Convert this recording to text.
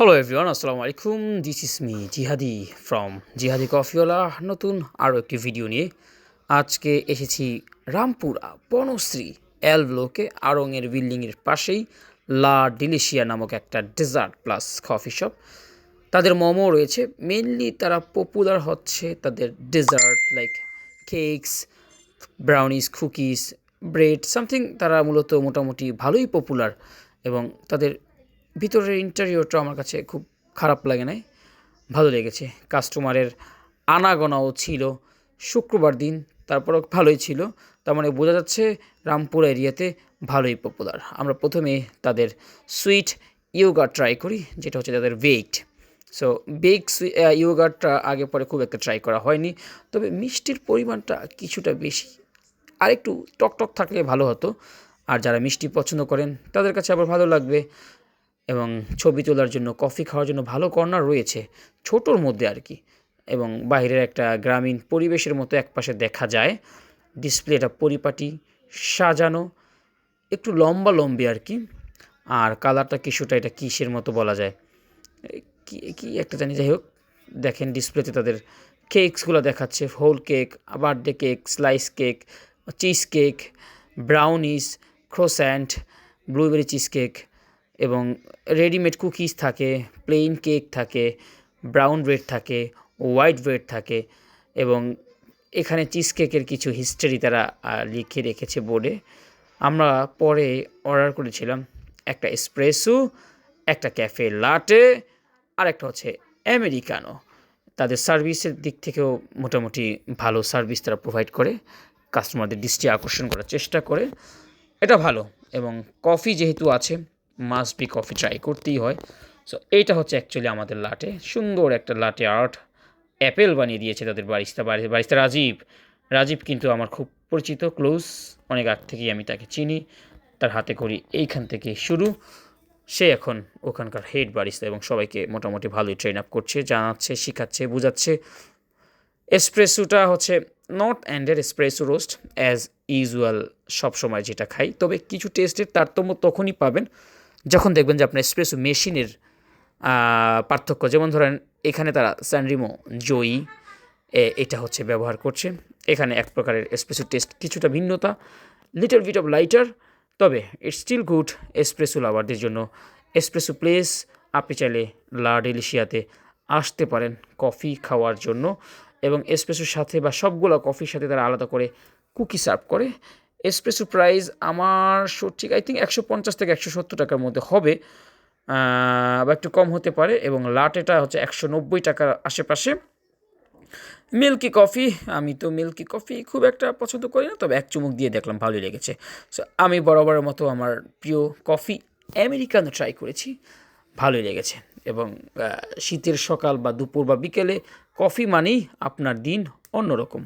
Hello everyone, আসসালামু আলাইকুম। This is me জিহাদি ফ্রম জিহাদি কফিওয়ালা। নতুন আরও একটি ভিডিও নিয়ে আজকে এসেছি রামপুরা বনশ্রী এল ব্লকে আড়ংয়ের বিল্ডিংয়ের পাশেই লা ডিলিশিয়া নামক একটা ডেজার্ট প্লাস কফি শপ। তাদের মোমো রয়েছে, মেনলি তারা পপুলার হচ্ছে তাদের dessert like cakes, brownies, cookies, bread something. তারা মূলত মোটামুটি ভালোই পপুলার এবং তাদের ভিতরের ইন্টেরিয়রটা আমার কাছে খুব খারাপ লাগে নাই, ভালো লেগেছে। কাস্টমারের আনাগোনাও ছিল শুক্রবার দিন, তারপরেও ভালোই ছিল। তার মানে বোঝা যাচ্ছে রামপুরা এরিয়াতে ভালোই পপুলার। আমরা প্রথমে তাদের সুইট ইয়োগার্ট ট্রাই করি, যেটা হচ্ছে তাদের বেকড। সো বেক ইয়োগার্টটা আগে পরে খুব একটা ট্রাই করা হয়নি, তবে মিষ্টির পরিমাণটা কিছুটা বেশি। আরেকটু টকটক থাকলে ভালো হতো, আর যারা মিষ্টি পছন্দ করেন তাদের কাছে আবার ভালো লাগবে। এবং ছবি তোলার জন্য, কফি খাওয়ার জন্য ভালো কর্নার রয়েছে, ছোটোর মধ্যে আর কি। এবং বাইরের একটা গ্রামীণ পরিবেশের মতো একপাশে দেখা যায়। ডিসপ্লেটা পরিপাটি, সাজানো, একটু লম্বা লম্বি আর কি। আর কালারটা কিছুটা এটা কিসের মতো বলা যায়, কি কি একটা জানি, যাই হোক। দেখেন ডিসপ্লেতে তাদের কেকসগুলো দেখাচ্ছে, whole cake, birthday cake, slice cake, cheese cake, brownies, croissant, blueberry cheese cake এবং রেডিমেড কুকিজ থাকে, প্লেন কেক থাকে, ব্রাউন ব্রেড থাকে, হোয়াইট ব্রেড থাকে। এবং এখানে চিজ কেকের কিছু হিস্টোরি তারা লিখে রেখেছে বোর্ডে। আমরা পরে অর্ডার করেছিলাম একটা এসপ্রেসো, একটা ক্যাফে লাটে, আর একটা হচ্ছে আমেরিকানো। তাদের সার্ভিসের দিক থেকেও মোটামুটি ভালো সার্ভিস তারা প্রোভাইড করে, কাস্টমারদের দৃষ্টি আকর্ষণ করার চেষ্টা করে, এটা ভালো। এবং কফি যেহেতু আছে, মাস্ট বি কফি ট্রাই করতেই হয়। সো এইটা হচ্ছে অ্যাকচুয়ালি আমাদের লাটে, সুন্দর একটা লাটে আর্ট। অ্যাপেল বানিয়ে দিয়েছে তাদের বারিস্তা রাজীব। রাজীব কিন্তু আমার খুব পরিচিত, ক্লোজ, অনেক আগ থেকেই আমি তাকে চিনি। তার হাতে করি এইখান থেকে শুরু। সে এখন ওখানকার হেড বারিস্তা এবং সবাইকে মোটামুটি ভালোই ট্রেন আপ করছে, জানাচ্ছে, শেখাচ্ছে, বোঝাচ্ছে। এসপ্রেসোটা হচ্ছে নর্থ এন্ডের এসপ্রেসো রোস্ট, অ্যাজ ইউজুয়াল সবসময় যেটা খাই। তবে কিছু টেস্টের তারতম্য তখনই পাবেন যখন দেখবেন যে আপনার এসপ্রেসো মেশিনের পার্থক্য। যেমন ধরেন এখানে তারা স্যানরিমো জয়ী এটা হচ্ছে ব্যবহার করছে। এখানে এক প্রকারের এসপ্রেসো টেস্ট কিছুটা ভিন্নতা, লিটল বিট অফ লাইটার, তবে ইটস স্টিল গুড এসপ্রেসো লাভারদের জন্য। এসপ্রেসো প্লেস, আপনি চাইলে লা ডেলিশিয়াতে আসতে পারেন কফি খাওয়ার জন্য। এবং এসপ্রেসোর সাথে বা সবগুলো কফির সাথে তারা আলাদা করে কুকি সার্ভ করে। এসপ্রেসো প্রাইস আমার সঠিক আই থিঙ্ক 150 থেকে 170 টাকার মধ্যে হবে, বা একটু কম হতে পারে। এবং লাটেটা হচ্ছে 190 টাকার আশেপাশে। মিল্কি কফি, আমি তো মিল্কি কফি খুব একটা পছন্দ করি না, তবে এক চুমুক দিয়ে দেখলাম ভালোই লেগেছে। সো আমি বরাবরের মতো আমার প্রিয় কফি আমেরিকানো ট্রাই করেছি, ভালোই লেগেছে। এবং শীতের সকাল বা দুপুর বা বিকেলে কফি মানেই আপনার দিন অন্যরকম।